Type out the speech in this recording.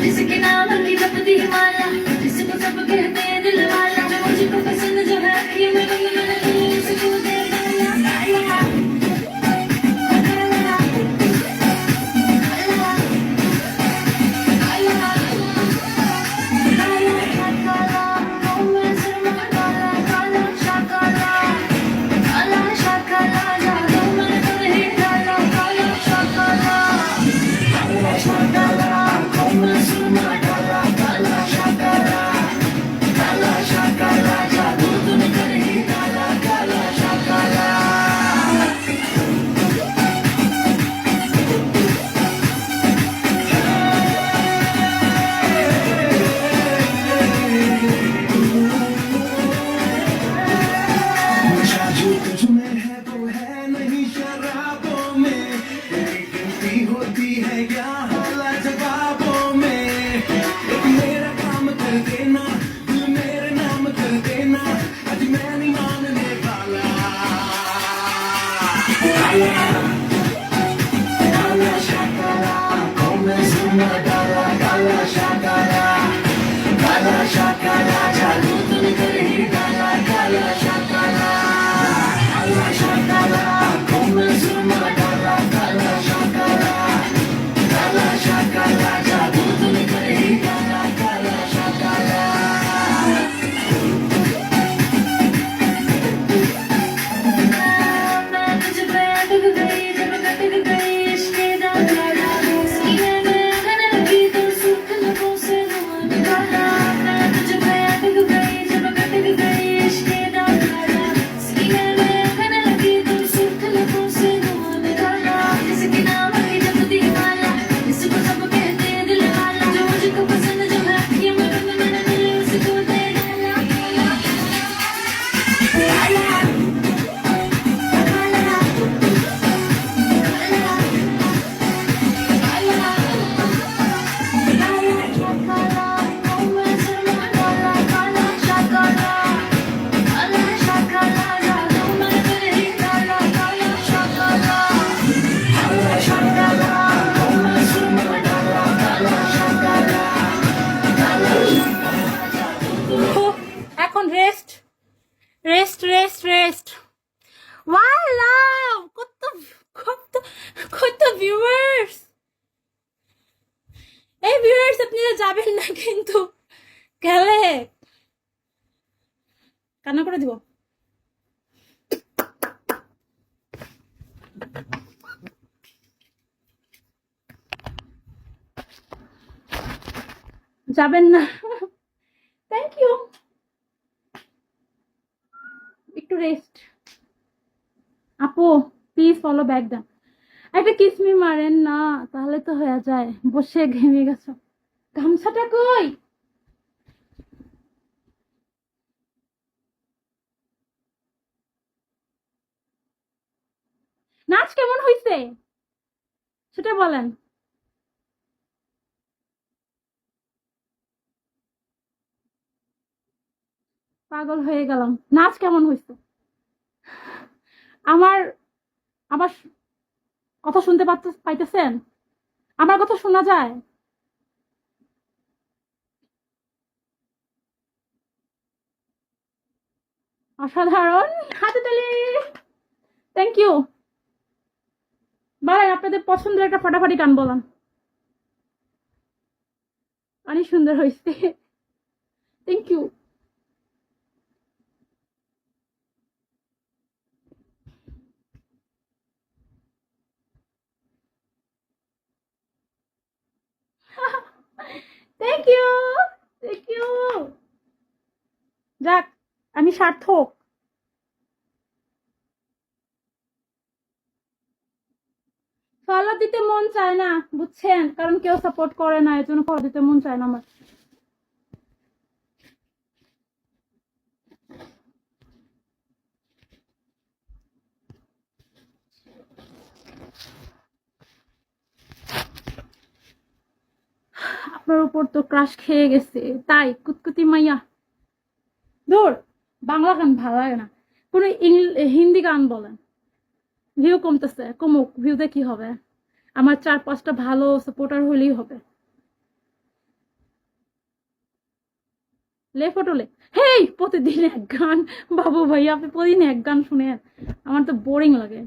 जिसके नाम की जपती माला, जिसको सब कहते हैं दिल वाला, जो मुझको पसंद जो है ये मैं उसको दे डाला। काला काला काला काला काला ओ मैं शर्मा काला काला शाकाला, काला शाकाला जादू मैं तुम्हें डाला, काला शाकाला काला शाकाला ओ मैं शर्मा काला काला शाकाला, काला शाकाला जादू तुम कर ही डाला, काला शाकाला। नशा जो तुझ में है वो है नहीं शराबों में, तेरी गिनती होती है यहाँ जवाबों में। एक मेरा काम कर देना, दिल मेरे नाम कर देना, आज मैं नहीं मानने वाला। काला शाकाला ओ मैं शर्मा काला काला शाकाला, काला शाकाला जादू तुम कर ही डाला, काला शाकाला काला शाकाला ओ मैं शर्मा काला काला शाकाला, काला शाकाला जादू तुम कर ही डाला, काला शाकाला। मैं तुझ पे अटक गई जब कटक गई इश्क़ दादा, सीने में आग लगी तो सूख लबों से धुआं निकाला। मैं तुझ पे अटक गई जब कटक गई इश्क़ दादा, सीने में आग लगी तो सूख लबों से धुआं निकाला। जिसके नाम की जपती माला, जिसको सब कहते हैं दिल वाला, जो मुझको पसंद जो है ये मैंने दिल उसको दे डाला। काला এখন rest rest rest rest. Wow কত কত কত ভিউয়ার্স। এই ভিউয়ার্স আপনারা যাবেন না কিন্তু গেলে কান্না করে দিব। যাবেন না। Thank you. একটু রেস্ট। আপু প্লিজ ফলো ব্যাক দেন। একটা কিসমি মারেন না তাহলে তো হয়ে যায়। বসে ঘেমে গেছো। গামছাটা কই? নাচ কেমন হইছে সেটা বলেন। পাগল হয়ে গেলাম। নাচ কেমন হইছে? আমার আমার কথা শুনতে পাইতেছেন? আমার কথা শোনা যায়? অসাধারণ। হাতে তালি। Thank you. বলেন আপনাদের পছন্দের একটা ফাটাফাটি গান বলেন। অনেক সুন্দর হয়েছে। Thank you. Thank you thank you. যাক আমি সার্থক। ফলো দিতে মন চায় না বুঝছেন, কারণ কেউ সাপোর্ট করে না, এর জন্য ফলো দিতে মন চায় না আমার। আপনার উপর তো ক্রাশ খেয়ে গেছে তাই কুতকুতি মাইয়া। দূর, বাংলা গান ভালো লাগে না, কোন হিন্দি গান বলেন। ভিউ কমতেছে, কমুক, ভিউতে কি হবে, আমার 4-5টা ভালো সাপোর্টার হলেই হবে। লে ফটো লে। হেই প্রতিদিন এক গান, বাবু ভাই আপনি প্রতিদিন এক গান শুনেন, আমার তো বোরিং লাগে।